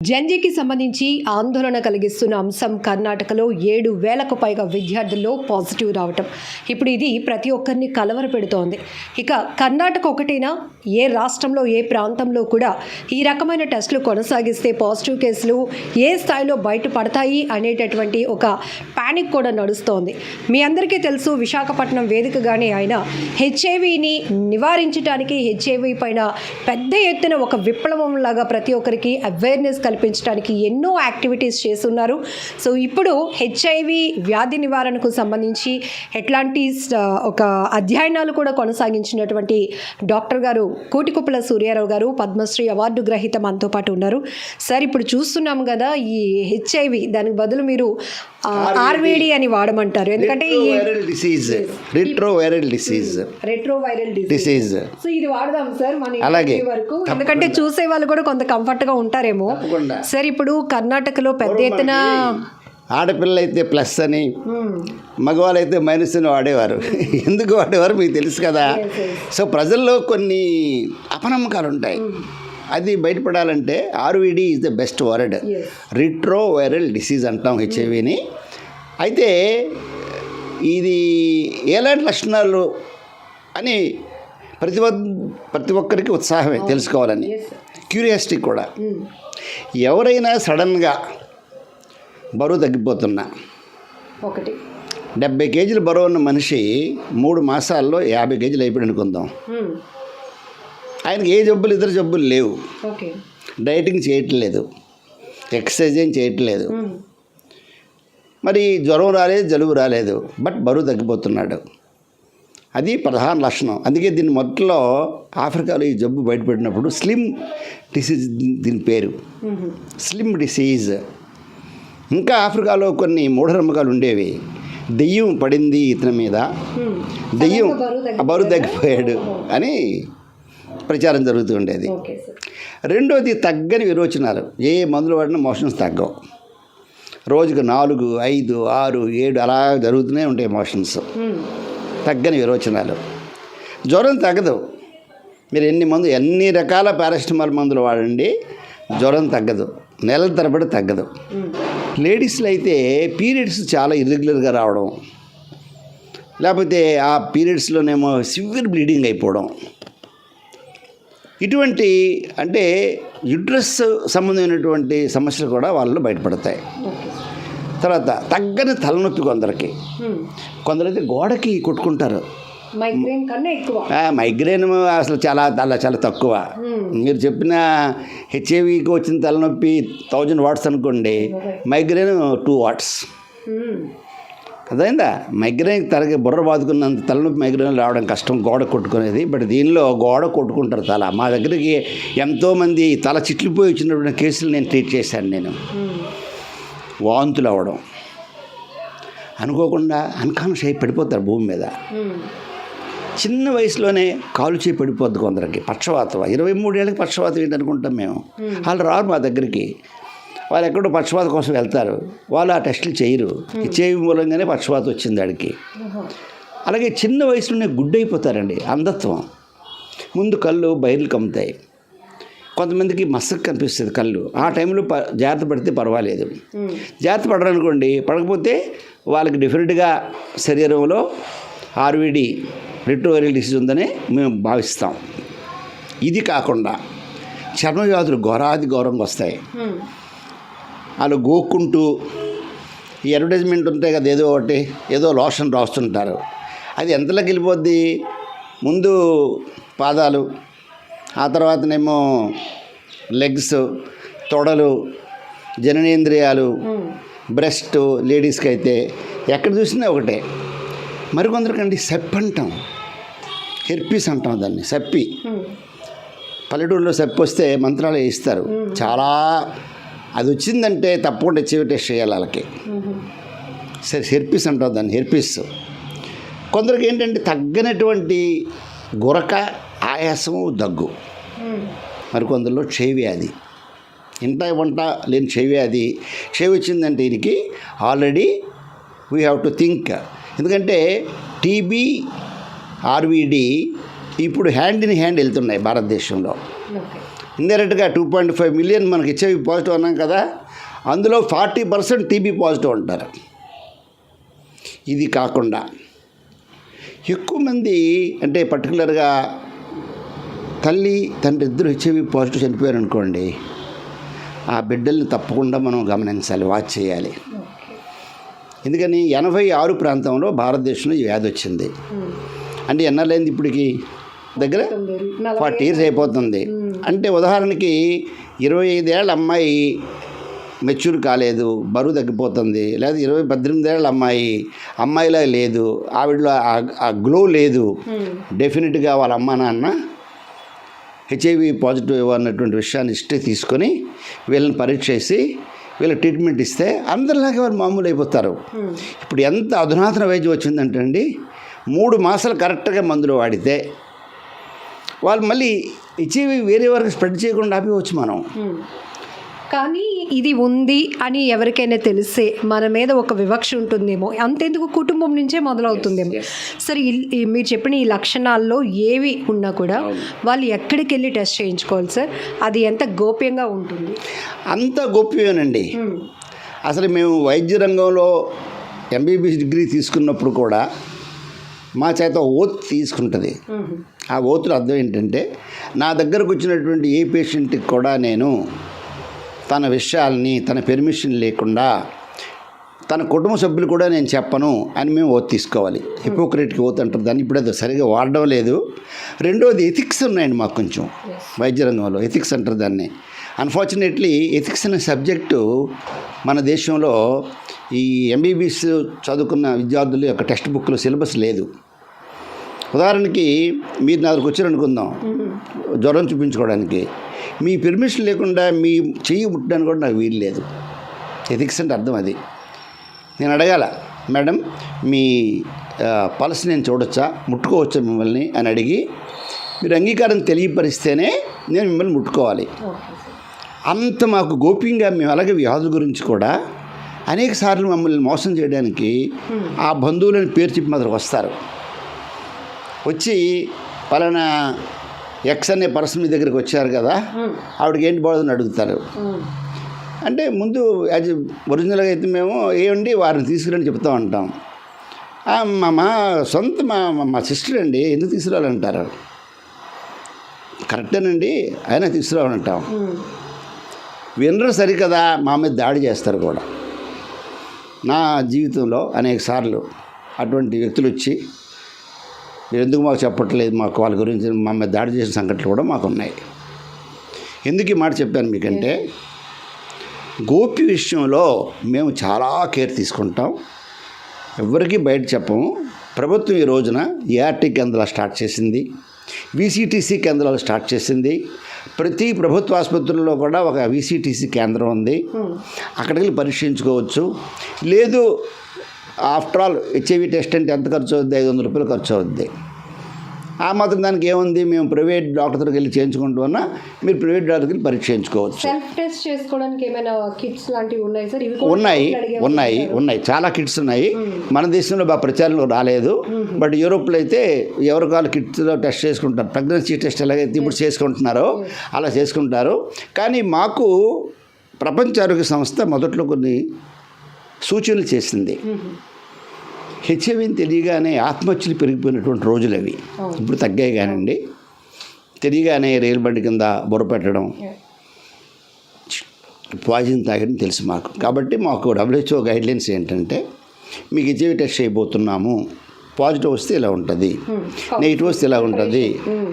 జెన్జీకి సంబంధించి ఆందోళన కలిగిస్తున్న అంశం కర్ణాటకలో 7,000కు పైగా విద్యార్థుల్లో పాజిటివ్ రావటం. ఇప్పుడు ఇది ప్రతి ఒక్కరిని కలవరపెడుతోంది. ఇక కర్ణాటక ఒకటేనా, ఏ రాష్ట్రంలో ఏ ప్రాంతంలో కూడా ఈ రకమైన టెస్టులు కొనసాగిస్తే పాజిటివ్ కేసులు ఏ స్థాయిలో బయటపడతాయి అనేటటువంటి ఒక పానిక్ కూడా నడుస్తోంది. మీ అందరికీ తెలుసు, విశాఖపట్నం వేదికగానే ఆయన హెచ్ఐవిని నివారించడానికి, హెచ్ఐవి పైన పెద్ద ఎత్తున ఒక విప్లవం లాగా ప్రతి ఒక్కరికి అవేర్నెస్ కల్పించడానికి ఎన్నో యాక్టివిటీస్ చేస్తున్నారు. సో ఇప్పుడు హెచ్ఐవి వ్యాధి నివారణకు సంబంధించి ఎట్లాంటి ఒక అధ్యయనాలు కూడా కొనసాగించినటువంటి డాక్టర్ గారు కోటికుప్పల సూర్యారావు గారు, పద్మశ్రీ అవార్డు గ్రహీత మనతో పాటు ఉన్నారు. సార్, ఇప్పుడు చూస్తున్నాం కదా, ఈ హెచ్ఐవి దానికి బదులు మీరు ఆర్వీడి అని వాడమంటారు, ఎందుకంటే రెట్రోవైరల్ డిసీజ్. సో ఇది వాడదాం సార్ మన వరకు, ఎందుకంటే చూసే వాళ్ళు కూడా కొంత కంఫర్ట్ గా ఉంటారేమో. సార్, ఇప్పుడు కర్ణాటకలో పెద్ద ఎత్తున ఆడపిల్లలు అయితే ప్లస్ అని, మగవాళ్ళు అయితే మైనస్ అని వాడేవారు. ఎందుకు వాడేవారు మీకు తెలుసు కదా. సో ప్రజల్లో కొన్ని అపనమ్మకాలు ఉంటాయి. అది బయటపడాలంటే RVD is the best word. Retroviral disease అంటాం హెచ్ఐవిని. అయితే ఇది ఎలాంటి లక్షణాలు అని ప్రతి ఒక్కరికి ఉత్సాహమే తెలుసుకోవాలని, క్యూరియాసిటీ కూడా. ఎవరైనా సడన్గా బరువు తగ్గిపోతున్నా, 70 కేజీలు బరువు ఉన్న మనిషి 3 మాసాల్లో 50 కేజీలు అయిపోయి అనుకుందాం. ఆయనకి ఏ జబ్బులు, ఇతర జబ్బులు లేవు, డైటింగ్ చేయట్లేదు, ఎక్సర్సైజ్ ఏం చేయట్లేదు, మరి జ్వరం రాలేదు, జలుబు రాలేదు, బట్ బరువు తగ్గిపోతున్నాడు. అది ప్రధాన లక్షణం. అందుకే దీని మొదట్లో ఆఫ్రికాలో ఈ జబ్బు బయటపడినప్పుడు స్లిమ్ డిసీజ్ దీని పేరు, స్లిమ్ డిసీజ్. ఇంకా ఆఫ్రికాలో కొన్ని మూఢనమ్మకాలు ఉండేవి. దెయ్యం పడింది ఇతని మీద, దెయ్యం బరువు తగ్గిపోయాడు అని ప్రచారం జరుగుతూ ఉండేది. రెండోది తగ్గని విరోచనాలు. ఏ మందులు వాడినా మోషన్స్ తగ్గవు. రోజుకు 4, 5, 6, 7 అలా జరుగుతూనే ఉంటాయి మోషన్స్. తగ్గని విరోచనాలు. జ్వరం తగ్గదు. మీరు ఎన్ని రకాల పారాసిటమాల్ మందులు వాడండి, జ్వరం తగ్గదు, నెలల తరబడి తగ్గదు. లేడీస్లో అయితే పీరియడ్స్ చాలా ఇర్రెగ్యులర్గా రావడం, లేకపోతే ఆ పీరియడ్స్లోనేమో సివియర్ బ్లీడింగ్ అయిపోవడం, ఇటువంటి అంటే యుట్రస్ సంబంధమైనటువంటి సమస్యలు కూడా వాళ్ళు బయటపడతాయి. తర్వాత తగ్గని తలనొప్పి కొందరైతే గోడకి కొట్టుకుంటారు. మైగ్రేన్ అసలు చాలా తక్కువ. మీరు చెప్పిన హెచ్ఐవికి వచ్చిన తలనొప్పి 1000 వాట్స్ అనుకోండి, మైగ్రేన్ 2 వాట్స్. అదైందా? మైగ్రేన్ బుర్ర బాదుకున్నంత తలనొప్పి మైగ్రేన్ రావడం కష్టం, గోడ కొట్టుకునేది. బట్ దీనిలో గోడ కొట్టుకుంటారు తల. మా దగ్గరికి ఎంతోమంది తల చిట్లిపోయి వచ్చినటువంటి కేసులు నేను ట్రీట్ చేశాను. నేను వాంతులు అవ్వడం, అనుకోకుండా అన్కాన్షియస్ అయి పడిపోతారు భూమి మీద. చిన్న వయసులోనే కాలు చేయి పడిపోద్ది కొందరికి. పక్షవాతం 23 ఏళ్ళకి పక్షవాతం ఏంటనుకుంటాం మేము. వాళ్ళు రారు మా దగ్గరికి, వాళ్ళు ఎక్కడో పక్షవాతం కోసం వెళ్తారు. వాళ్ళు ఆ టెస్టులు చేయరు. హెచ్ఐవి మూలంగానే పక్షవాతం వచ్చింది వాడికి. అలాగే చిన్న వయసులోనే గుడ్డైపోతారండి. అంధత్వం. ముందు కళ్ళు బయర్లు కమ్ముతాయి. కొంతమందికి మసక్ కనిపిస్తుంది కళ్ళు. ఆ టైంలో జాగ్రత్త పడితే పర్వాలేదు. జాగ్రత్త పడరనుకోండి, పడకపోతే వాళ్ళకి డెఫినెట్గా శరీరంలో ఆర్వీడి రెట్రోవైరల్ డిసీజ్ ఉందని మేము భావిస్తాం. ఇది కాకుండా చర్మ వ్యాధులు ఘోరంగా వస్తాయి. వాళ్ళు గోక్కుంటూ ఈ అడ్వర్టైజ్మెంట్ ఉంటాయి కదా, ఏదో లోషన్ రాస్తుంటారు. అది ఎంతలోకి వెళ్ళిపోద్ది? ముందు పాదాలు, ఆ తర్వాతనేమో లెగ్స్, తొడలు, జననేంద్రియాలు, బ్రెస్ట్. లేడీస్కి అయితే ఎక్కడ చూసినా ఒకటే. మరికొందరికండి సెప్పి అంటాం, హెర్పీస్ అంటాం దాన్ని, సెప్పి. పల్లెటూరులో సెప్పి వస్తే మంత్రాలు వేయిస్తారు. చాలా అది వచ్చిందంటే తప్పకుండా హెచ్ఐవి టెస్ట్ చేయాలి వాళ్ళకి. సరే, హెర్పీస్ అంటాం దాన్ని, హెర్పీస్. కొందరికి ఏంటంటే తగ్గనటువంటి గురక, ఆయాసము, దగ్గు. మరికొందరిలో క్షయవ్యాధి, వంట లేని క్షయవ్యాధి. క్షయ వచ్చిందంటే దీనికి already we have to think. ఎందుకంటే టీబీ, ఆర్వీడి ఇప్పుడు హ్యాండ్ ఇన్ హ్యాండ్ వెళ్తున్నాయి భారతదేశంలో. ఇండైరెక్ట్గా 2.5 మిలియన్ మనకి హెచ్ఐవి పాజిటివ్ అన్నాం కదా, అందులో 40% టీబీ పాజిటివ్ ఉంటారు. ఇది కాకుండా ఎక్కువ మంది అంటే పర్టికులర్గా తల్లి తండ్రి ఇద్దరు హెచ్ఐవి పాజిటివ్ చనిపోయారు అనుకోండి, ఆ బిడ్డల్ని తప్పకుండా మనం గమనించాలి, వాచ్ చేయాలి. ఎందుకని 86 ప్రాంతంలో భారతదేశంలో ఈ వ్యాధి వచ్చింది. అంటే ఎన్నాళ్ళైంది ఇప్పటికి, దగ్గర 40 years అయిపోతుంది. అంటే ఉదాహరణకి 25 ఏళ్ళ అమ్మాయి మెచ్యూర్ కాలేదు, బరువు తగ్గిపోతుంది, లేదా 18 ఏళ్ళ అమ్మాయిలా లేదు, ఆవిడలో ఆ గ్లో లేదు, డెఫినెట్గా వాళ్ళ అమ్మ నాన్న హెచ్ఐవి పాజిటివ్ అన్నటువంటి విషయాన్ని హిస్టరీ తీసుకొని వీళ్ళని పరీక్ష చేసి వీళ్ళకి ట్రీట్మెంట్ ఇస్తే అందరిలాగే వాళ్ళు మామూలు అయిపోతారు. ఇప్పుడు ఎంత అధునాతన వైద్యం వచ్చిందంటే అండి, 3 మాసాలు కరెక్ట్గా మందులు వాడితే వాళ్ళు మళ్ళీ హెచ్ఐవి వేరే వరకు స్ప్రెడ్ చేయకుండా ఆపేవచ్చు మనం. కానీ ఇది ఉంది అని ఎవరికైనా తెలిస్తే మన మీద ఒక వివక్ష ఉంటుందేమో, అంతెందుకు కుటుంబం నుంచే మొదలవుతుందేమో. సరే, మీరు చెప్పిన ఈ లక్షణాల్లో ఏవి ఉన్నా కూడా వాళ్ళు ఎక్కడికి వెళ్ళి టెస్ట్ చేయించుకోవాలి సార్? అది ఎంత గోప్యంగా ఉంటుంది? అంత గోప్యమేనండి. అసలు మేము వైద్య రంగంలో ఎంబీబీఎస్ డిగ్రీ తీసుకున్నప్పుడు కూడా మా చేత ఓత్ తీసుకుంటుంది. ఆ ఓతుల అర్థం ఏంటంటే, నా దగ్గరకు వచ్చినటువంటి ఏ పేషెంట్కి కూడా నేను తన విషయాల్ని తన పెర్మిషన్ లేకుండా తన కుటుంబ సభ్యులు కూడా నేను చెప్పను అని మేము ఓత్ తీసుకోవాలి. హిపోక్రటిక్ ఓత్ అంటారు దాన్ని. ఇప్పుడు అది సరిగా వాడడం లేదు. రెండోది ఎథిక్స్ ఉన్నాయండి మాకు కొంచెం వైద్య రంగంలో, ఎథిక్స్ అంటారు దాన్ని. అన్ఫార్చునేట్లీ ఎథిక్స్ అనే సబ్జెక్టు మన దేశంలో ఈ ఎంబీబీఎస్ చదువుకున్న విద్యార్థుల యొక్క టెక్స్ట్ బుక్లో సిలబస్ లేదు. ఉదాహరణకి మీరు నా దగ్గరకు వచ్చారనుకుందాం జ్వరం చూపించుకోవడానికి, మీ పెర్మిషన్ లేకుండా మీ చెయ్యి ముట్టడానికి కూడా నాకు వీలు లేదు. ఎథిక్స్ అంటే అర్థం అది. నేను అడగాల, మేడం మీ పల్స్ నేను చూడొచ్చా, ముట్టుకోవచ్చా మిమ్మల్ని అని అడిగి మీరు అంగీకారం తెలియపరిస్తేనే నేను మిమ్మల్ని ముట్టుకోవాలి. అంత మాకు గోప్యంగా మేము, అలాగే వ్యాధుల గురించి కూడా అనేక సార్లు మమ్మల్ని మోసం చేయడానికి ఆ బంధువులని పేరు చెప్పి మా దగ్గరకు వస్తారు. వచ్చి పలానా ఎక్స్ అనే పర్సన్ మీ దగ్గరికి వచ్చారు కదా, ఆవిడకి ఏంటి బాగుందని అడుగుతారు. అంటే ముందు యాజ్ ఒరిజినల్గా అయితే మేము ఏమండి వారిని తీసుకురండి చెప్తా ఉంటాం. మా సొంత మా సిస్టర్ అండి, ఎందుకు తీసుకురావాలంటారు. కరెక్టేనండి, అయినా తీసుకురావాలంటాం. వినరు సరికదా, మా మీద దాడి చేస్తారు కూడా. నా జీవితంలో అనేక సార్లు అటువంటి వ్యక్తులు వచ్చి మీరు ఎందుకు మాకు చెప్పట్లేదు, మాకు వాళ్ళ గురించి మా మీద దాడి చేసిన సంఘటనలు కూడా మాకు ఉన్నాయి. ఎందుకు ఈ మాట చెప్పాను మీకంటే, గోప్య విషయంలో మేము చాలా కేర్ తీసుకుంటాం, ఎవరికీ బయట చెప్పము. ప్రభుత్వం ఈ రోజున ఏఆర్టీ కేంద్రాలు స్టార్ట్ చేసింది, వీసీటీసీ కేంద్రాలు స్టార్ట్ చేసింది. ప్రతి ప్రభుత్వ ఆసుపత్రుల్లో కూడా ఒక వీసీటీసీ కేంద్రం ఉంది, అక్కడికి వెళ్ళి పరీక్షించుకోవచ్చు. లేదు, ఆఫ్టర్ ఆల్ హెచ్ఐవి టెస్ట్ అంటే ఎంత ఖర్చు అవుద్ది? 500 రూపాయలు ఖర్చు అవుద్ది. ఆ మాత్రం దానికి ఏముంది, మేము ప్రైవేట్ డాక్టర్ దగ్గరికి వెళ్ళి చేయించుకుంటున్నా, మీరు ప్రైవేట్ డాక్టర్ దగ్గర పరీక్ష చేయించుకోవచ్చు. సెల్ఫ్ టెస్ట్ చేసుకోవడానికి ఏమైనా కిట్స్ లాంటివి ఉన్నాయి సార్? ఉన్నాయి చాలా కిట్స్ ఉన్నాయి. మన దేశంలో బాగా ప్రచారంలో రాలేదు, బట్ యూరోప్లో అయితే ఎవరి కాళ్ళు కిట్స్లో టెస్ట్ చేసుకుంటారు. ప్రెగ్నెన్సీ టెస్ట్ ఎలాగైతే ఇప్పుడు చేసుకుంటున్నారో అలా చేసుకుంటారు. కానీ మాకు ప్రపంచ ఆరోగ్య సంస్థ మొదట్లో కొన్ని సూచనలు చేసింది. హెచ్ఐవిని తెలియగానే ఆత్మహత్యలు పెరిగిపోయినటువంటి రోజులు అవి. ఇప్పుడు తగ్గాయి కానండి. తెలియగానే రైలు బండి కింద బుర్ర పెట్టడం, పాయిజన్ తాగడం తెలుసు మాకు. కాబట్టి మాకు WHO గైడ్లైన్స్ ఏంటంటే, మీకు హెచ్ఐవి టెస్ట్ చేయబోతున్నాము, పాజిటివ్ వస్తే ఇలా ఉంటుంది, నెగిటివ్ వస్తే ఇలా ఉంటుంది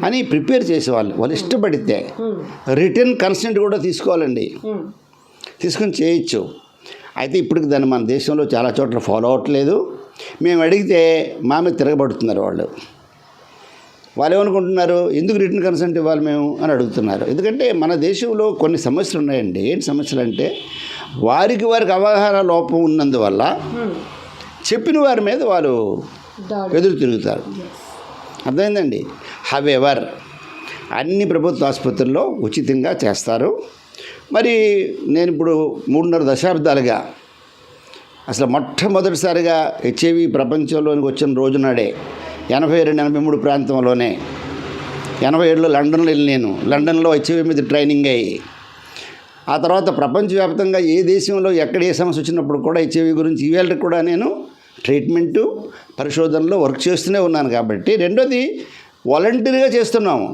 అని ప్రిపేర్ చేసేవాళ్ళు. వాళ్ళు ఇష్టపడితే రిటర్న్ కన్సెంట్ కూడా తీసుకోవాలండి, తీసుకొని చేయొచ్చు. అయితే ఇప్పటికి దాన్ని మన దేశంలో చాలా చోట్ల ఫాలో అవ్వట్లేదు. మేము అడిగితే మా మీద తిరగబడుతున్నారు వాళ్ళు. వాళ్ళు ఏమనుకుంటున్నారు, ఎందుకు రిటర్న్ కన్సెంట్ ఇవ్వాలి మేము అని అడుగుతున్నారు. ఎందుకంటే మన దేశంలో కొన్ని సమస్యలు ఉన్నాయండి. ఏంటి సమస్యలు అంటే, వారికి అవగాహన లోపం ఉన్నందువల్ల చెప్పిన వారి మీద వాళ్ళు ఎదురు తిరుగుతారు. అర్థమైందండి. హవెవర్ అన్ని ప్రభుత్వ ఆసుపత్రుల్లో ఉచితంగా చేస్తారు. మరి నేను ఇప్పుడు 3.5 దశాబ్దాలుగా అసలు మొట్టమొదటిసారిగా హెచ్ఐవి ప్రపంచంలోనికి వచ్చిన రోజు నాడే 82-83 ప్రాంతంలోనే 87లో లండన్లో వెళ్ళాను. లండన్లో హెచ్ఐవి మీద ట్రైనింగ్ అయ్యి ఆ తర్వాత ప్రపంచవ్యాప్తంగా ఏ దేశంలో ఎక్కడ ఏ సమస్య వచ్చినప్పుడు కూడా హెచ్ఐవి గురించి ఈవేళ కూడా నేను ట్రీట్మెంటు పరిశోధనలో వర్క్ చేస్తూనే ఉన్నాను. కాబట్టి రెండోది వాలంటీర్గా చేస్తున్నాము.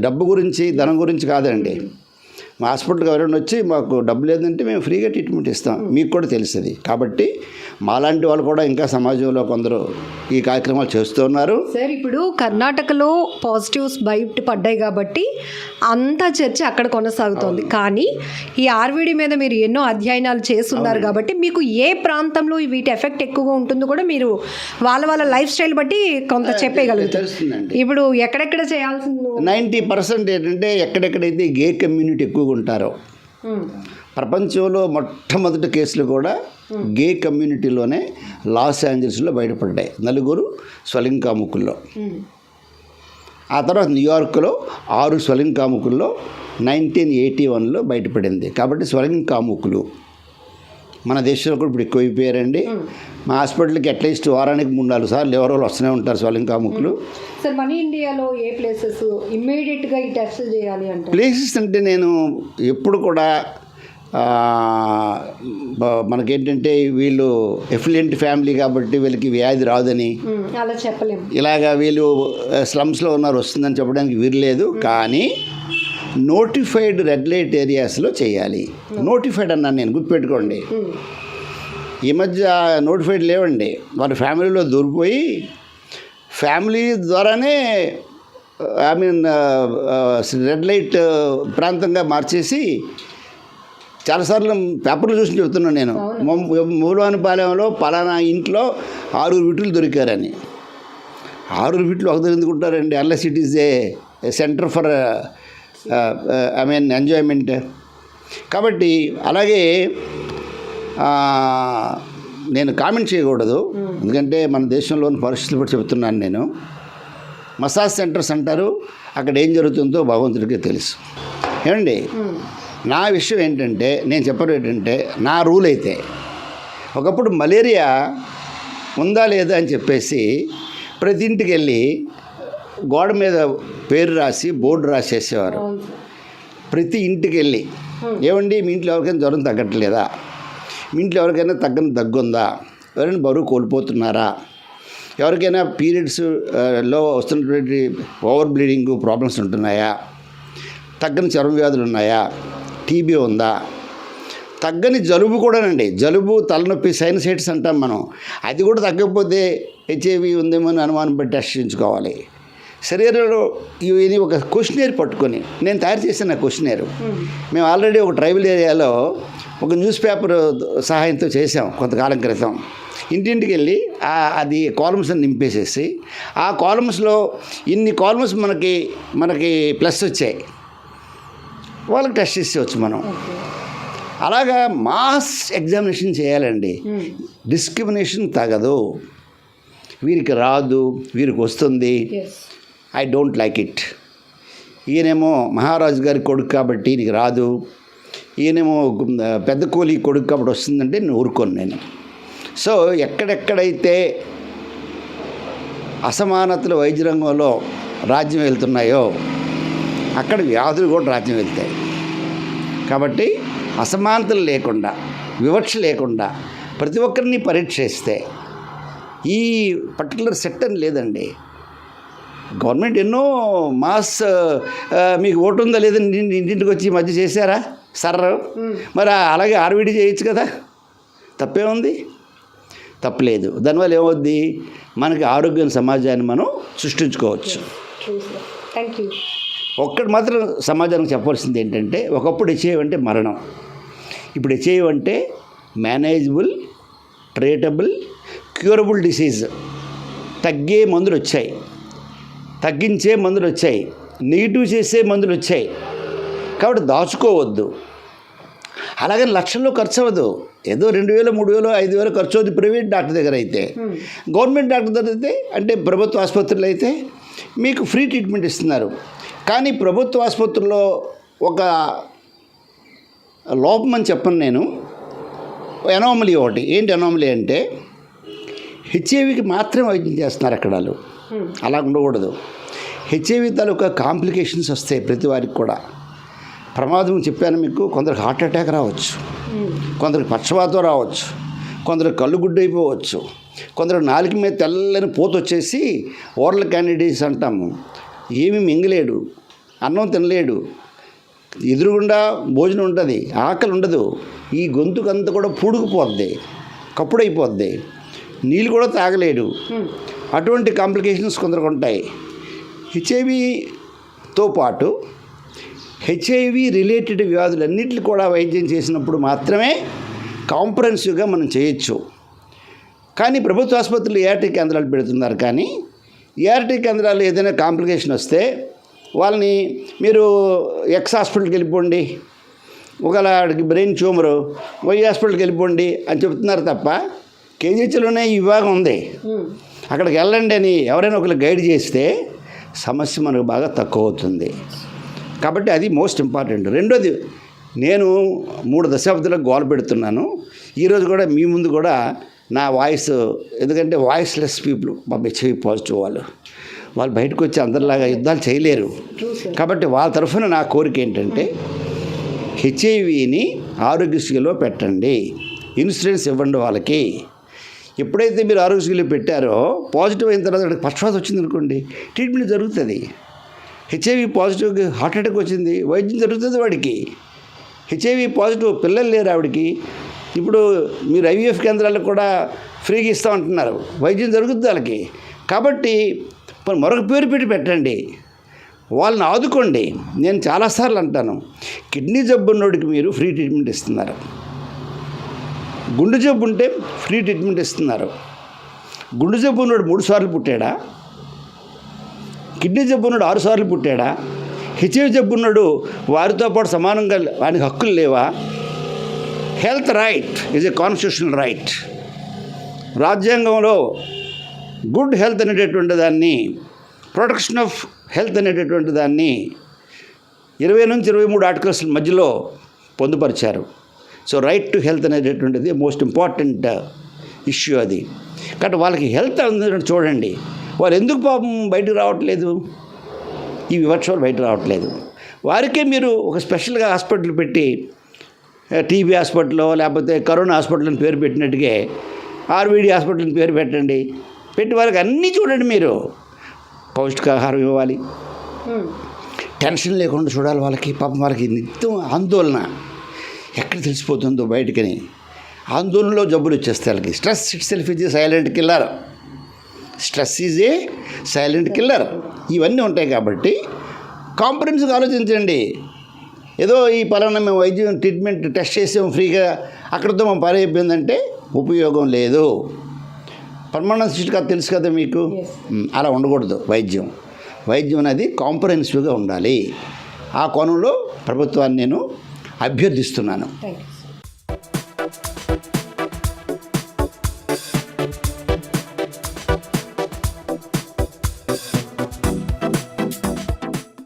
డబ్బు గురించి ధనం గురించి కాదండి. మా హాస్పిటల్కి ఎవరైనా వచ్చి మాకు డబ్బు లేదంటే మేము ఫ్రీగా ట్రీట్మెంట్ ఇస్తాం, మీకు కూడా తెలుస్తుంది. కాబట్టి మాలాంటి వాళ్ళు కూడా ఇంకా సమాజంలో కొందరు ఈ కార్యక్రమాలు చేస్తూ ఉన్నారు. సార్ ఇప్పుడు కర్ణాటకలో పాజిటివ్స్ బయట పడ్డాయి కాబట్టి అంతా చర్చ అక్కడ కొనసాగుతోంది. కానీ ఈ ఆర్వీడీ మీద మీరు ఎన్నో అధ్యయనాలు చేస్తున్నారు కాబట్టి మీకు ఏ ప్రాంతంలో వీటి ఎఫెక్ట్ ఎక్కువగా ఉంటుందో కూడా మీరు వాళ్ళ లైఫ్ స్టైల్ బట్టి కొంత చెప్పగలుగుతారు. తెలుస్తుందండి. ఇప్పుడు ఎక్కడెక్కడ చేయాల్సింది 90% ఏంటంటే ఎక్కడెక్కడైతే గే కమ్యూనిటీ ఎక్కువగా ఉంటారో, ప్రపంచంలో మొట్టమొదటి కేసులు కూడా గే కమ్యూనిటీలోనే లాస్ ఏంజల్స్లో బయటపడ్డాయి, 4 స్వలింగ కాముకుల్లో. ఆ తర్వాత న్యూయార్క్లో 6 స్వలింగ కాముకుల్లో 1981లో బయటపడింది. కాబట్టి స్వలింగ కాముకులు మన దేశంలో కూడా ఇప్పుడు ఎక్కువైపోయారండి. మా హాస్పిటల్కి అట్లీస్ట్ వారానికి 3-4 సార్లు ఎవరో వస్తూనే ఉంటారు స్వలింగ కాముకులు. సార్ మన ఇండియాలో ఏ ప్లేసెస్ ఇమ్మీడియట్గా ఈ టెస్ట్ చేయాలి అంటే? ప్లేసెస్ అంటే నేను ఎప్పుడు కూడా మనకేంటంటే వీళ్ళు ఎఫ్లుయెంట్ ఫ్యామిలీ కాబట్టి వీళ్ళకి వ్యాధి రాదని, అలా చెప్పలేము. ఇలాగా వీళ్ళు స్లమ్స్లో ఉన్నారు వస్తుందని చెప్పడానికి వీరలేదు. కానీ నోటిఫైడ్ రెడ్ లైట్ ఏరియాస్లో చేయాలి. నోటిఫైడ్ అన్నాను నేను, గుర్తుపెట్టుకోండి. ఈ మధ్య నోటిఫైడ్ లేవండి. వాళ్ళ ఫ్యామిలీలో దూరిపోయి ఫ్యామిలీ ద్వారానే రెడ్ లైట్ ప్రాంతంగా మార్చేసి చాలాసార్లు పేపర్లు చూసి చెప్తున్నాను నేను. మూలవానిపాలెంలో పలానా ఇంట్లో 6 విటులు దొరికారని. 6 విట్లు ఒక ఎందుకు ఉంటారండి? Unless it is a centre for enjoyment. కాబట్టి అలాగే నేను కామెంట్ చేయకూడదు, ఎందుకంటే మన దేశంలోని పరిస్థితులు బట్టి చెబుతున్నాను నేను. మసాజ్ సెంటర్స్ అంటారు, అక్కడ ఏం జరుగుతుందో భగవంతుడికి తెలుసు. ఏమండి, నా విషయం ఏంటంటే, నేను చెప్పడం ఏంటంటే, నా రూల్ అయితే ఒకప్పుడు మలేరియా ఉందా లేదా అని చెప్పేసి ప్రతి ఇంటికి వెళ్ళి గోడ మీద పేరు రాసి బోర్డు రాసేసేవారు. ప్రతి ఇంటికి వెళ్ళి, ఏమండి మీ ఇంట్లో ఎవరికైనా జ్వరం తగ్గట్లేదా, మీ ఇంట్లో ఎవరికైనా తగ్గని దగ్గుందా, ఎవరైనా బరువు కోల్పోతున్నారా, ఎవరికైనా పీరియడ్స్లో వస్తున్నటువంటి ఓవర్ బ్లీడింగ్ ప్రాబ్లమ్స్ ఉంటున్నాయా, తగ్గని చర్మ వ్యాధులు ఉన్నాయా, టీబీ ఉందా, తగ్గని జలుబు కూడానండి, జలుబు తలనొప్పి సైనసైటిస్ అంటాం మనం, అది కూడా తగ్గకపోతే హెచ్ఐవి ఉందేమో అని అనుమానం పెట్టి టెస్ట్ చేయించుకోవాలి. శరీరంలో ఇవి ఒక క్వశ్చనర్ పట్టుకొని నేను తయారు చేసిన క్వశ్చనర్. మేము ఆల్రెడీ ఒక ట్రైబల్ ఏరియాలో ఒక న్యూస్ పేపర్ సహాయంతో చేసాం కొంతకాలం క్రితం. ఇంటింటికి వెళ్ళి అది కాలమ్స్ అని నింపేసేసి ఆ కాలమ్స్లో ఇన్ని కాలమ్స్ మనకి ప్లస్ వచ్చాయి, వాళ్ళకి టెస్ట్ చేసేవచ్చు మనం. అలాగా మాస్ ఎగ్జామినేషన్ చేయాలండి. డిస్క్రిమినేషన్ తగదు. వీరికి రాదు, వీరికి వస్తుంది, ఐ డోంట్ లైక్ ఇట్. ఈయనేమో మహారాజు గారి కొడుకు కాబట్టి నీకు రాదు, ఈయనేమో పెద్ద కూలి కొడుకు కాబట్టి వస్తుందంటే నేను ఊరుకోను నేను. సో ఎక్కడెక్కడైతే అసమానతలు వైద్య రంగంలో రాజ్యం వెళ్తున్నాయో అక్కడ వ్యాధులు కూడా రాజ్యం వెళ్తాయి. కాబట్టి అసమానతలు లేకుండా, వివక్ష లేకుండా ప్రతి ఒక్కరిని పరీక్ష చేస్తే ఈ పర్టికులర్ సెట్ అని లేదండి. గవర్నమెంట్ ఎన్నో మాస్ మీకు ఓటు ఉందా లేదని ఇంటింటికి వచ్చి ఈ మధ్య చేశారా సర్ర? మరి అలాగే ఆర్వీడీ చేయొచ్చు కదా, తప్పే ఉంది? తప్పలేదు. దానివల్ల ఏమవుద్ది, మనకి ఆరోగ్యం సమాజాన్ని మనం సృష్టించుకోవచ్చు. Thank you. ఒక్కటి మాత్రం సమాజానికి చెప్పాల్సింది ఏంటంటే, ఒకప్పుడు హెచ్ఐవి అంటే మరణం, ఇప్పుడు హెచ్ఐవి అంటే మేనేజబుల్, ట్రీటబుల్, క్యూరబుల్ డిసీజ్. తగ్గే మందులు వచ్చాయి, తగ్గించే మందులు వచ్చాయి, నెగిటివ్ చేసే మందులు వచ్చాయి. కాబట్టి దాచుకోవద్దు. అలాగే లక్షల్లో ఖర్చు అవ్వదు, ఏదో 2,000, 3,000, 5,000 ఖర్చు అవుతుంది ప్రైవేట్ డాక్టర్ దగ్గర అయితే. గవర్నమెంట్ డాక్టర్ దగ్గర అయితే, అంటే ప్రభుత్వ ఆసుపత్రులు అయితే మీకు ఫ్రీ ట్రీట్మెంట్ ఇస్తున్నారు. కానీ ప్రభుత్వ ఆసుపత్రుల్లో ఒక లోపం అని చెప్పను నేను, ఎనామలీ ఒకటి. ఏంటి ఎనామలీ అంటే, హెచ్ఐవికి మాత్రమే వైద్యం చేస్తున్నారు అక్కడ వాళ్ళు. అలా ఉండకూడదు. హెచ్ఐవి తాలూకా కాంప్లికేషన్స్ వస్తాయి ప్రతి వారికి కూడా. ప్రమాదం చెప్పాను మీకు, కొందరికి హార్ట్ అటాక్ రావచ్చు, కొందరికి పక్షవాతం రావచ్చు, కొందరికి కళ్ళు గుడ్డు అయిపోవచ్చు, కొందరు నాలుక మీద తెల్లని పోత వచ్చేసి ఓరల్ క్యాండిడేట్స్ అంటాము. ఏమీ మింగలేడు, అన్నం తినలేడు, ఎదురుగుండా భోజనం ఉంటుంది, ఆకలి ఉండదు, ఈ గొంతుకంతా కూడా పూడుకుపోద్ది, కప్పుడైపోద్ది, నీళ్ళు కూడా తాగలేడు. అటువంటి కాంప్లికేషన్స్ కొందరికి ఉంటాయి. హెచ్ఐవితో పాటు హెచ్ఐవి రిలేటెడ్ వ్యాధులన్నింటినీ కూడా వైద్యం చేసినప్పుడు మాత్రమే కాంప్రహెన్సివ్గా మనం చేయొచ్చు. కానీ ప్రభుత్వ ఆసుపత్రులు ఏఆర్టీ కేంద్రాలు పెడుతున్నారు. కానీ ఏఆర్టీ కేంద్రాలు ఏదైనా కాంప్లికేషన్ వస్తే వాళ్ళని మీరు ఎక్స్ హాస్పిటల్కి వెళ్ళిపోండి, ఒకవేళ బ్రెయిన్ ట్యూమరు వై హాస్పిటల్కి వెళ్ళిపోండి అని చెప్తున్నారు తప్ప కేజీహెచ్లోనే ఈ విభాగం ఉంది, అక్కడికి వెళ్ళండి అని ఎవరైనా ఒకరు గైడ్ చేస్తే సమస్య మనకు బాగా తక్కువ అవుతుంది. కాబట్టి అది మోస్ట్ ఇంపార్టెంట్. రెండోది, నేను 3 దశాబ్దాలకు గోల పెడుతున్నాను. ఈరోజు కూడా మీ ముందు కూడా నా వాయిస్, ఎందుకంటే వాయిస్లెస్ పీపుల్ మా హెచ్ఐవి పాజిటివ్ వాళ్ళు బయటకు వచ్చి అందరిలాగా యుద్ధాలు చేయలేరు. కాబట్టి వాళ్ళ తరఫున నా కోరిక ఏంటంటే హెచ్ఐవిని ఆరోగ్యశ్రీలో పెట్టండి, ఇన్సూరెన్స్ ఇవ్వండి వాళ్ళకి. ఎప్పుడైతే మీరు ఆరోగ్యశ్రీలో పెట్టారో పాజిటివ్ అయిన తర్వాత పక్షవాతం వచ్చింది అనుకోండి, ట్రీట్మెంట్ జరుగుతుంది. హెచ్ఐవి పాజిటివ్కి హార్ట్ అటాక్ వచ్చింది, వైద్యం జరుగుతుంది వాడికి. హెచ్ఐవి పాజిటివ్ పిల్లలు లేరు ఆవిడకి, ఇప్పుడు మీరు ఐవీఎఫ్ కేంద్రాలకు కూడా ఫ్రీగా ఇస్తామంటున్నారు, వైద్యం జరుగుతుంది వాళ్ళకి. కాబట్టి మరొక పేరు పెట్టి పెట్టండి, వాళ్ళని ఆదుకోండి. నేను చాలాసార్లు అంటాను, కిడ్నీ జబ్బు ఉన్నోడికి మీరు ఫ్రీ ట్రీట్మెంట్ ఇస్తున్నారు, గుండె జబ్బు ఉంటే ఫ్రీ ట్రీట్మెంట్ ఇస్తున్నారు. గుండె జబ్బు ఉన్నోడు 3 సార్లు పుట్టాడా? కిడ్నీ జబ్బు ఉన్నాడు 6 సార్లు పుట్టాడా? హెచ్ఐవి జబ్బు ఉన్నాడు వారితో పాటు సమానంగా వానికి హక్కులు లేవా? Health right is a constitutional right. రాజ్యాంగంలో గుడ్ హెల్త్ అనేటటువంటి దాన్ని, ప్రొటెక్షన్ ఆఫ్ హెల్త్ అనేటటువంటి దాన్ని 20 నుంచి 23 ఆర్టికల్స్ మధ్యలో పొందుపరిచారు. సో రైట్ టు హెల్త్ అనేటటువంటిది మోస్ట్ ఇంపార్టెంట్ ఇష్యూ అది. కాబట్టి వాళ్ళకి హెల్త్ అందరూ చూడండి. వాళ్ళు ఎందుకు పాపం బయటకు రావట్లేదు, ఈ వివక్షలు బయట రావట్లేదు. వారికే మీరు ఒక స్పెషల్గా హాస్పిటల్ పెట్టి, టీబీ హాస్పిటల్ లేకపోతే కరోనా హాస్పిటల్ అని పేరు పెట్టినట్టుగా ఆర్వీడీ హాస్పిటల్ అని పేరు పెట్టండి. పెట్టి వాళ్ళకి అన్నీ చూడండి. మీరు పౌష్టికాహారం ఇవ్వాలి, టెన్షన్ లేకుండా చూడాలి వాళ్ళకి. పాపం వాళ్ళకి నిత్యం ఆందోళన, ఎక్కడ తెలిసిపోతుందో బయటకని ఆందోళనలో జబ్బులు వచ్చేస్తాయి వాళ్ళకి. Stress it self is a silent killer. Stress is a silent killer. ఇవన్నీ ఉంటాయి. కాబట్టి కాంప్రహెన్సివ్గా ఆలోచించండి. ఏదో ఈ పలానా మేము వైద్యం ట్రీట్మెంట్ టెస్ట్ చేసాము ఫ్రీగా, అక్కడితో మా పని అయిపోయిందంటే ఉపయోగం లేదు. పర్మనెంట్ సిస్టమ్ కాదు, తెలుసు కదా మీకు. అలా ఉండకూడదు. వైద్యం అనేది కాంప్రహెన్సివ్గా ఉండాలి. ఆ కోణంలో ప్రభుత్వాన్ని నేను అభ్యర్థిస్తున్నాను. Thank you.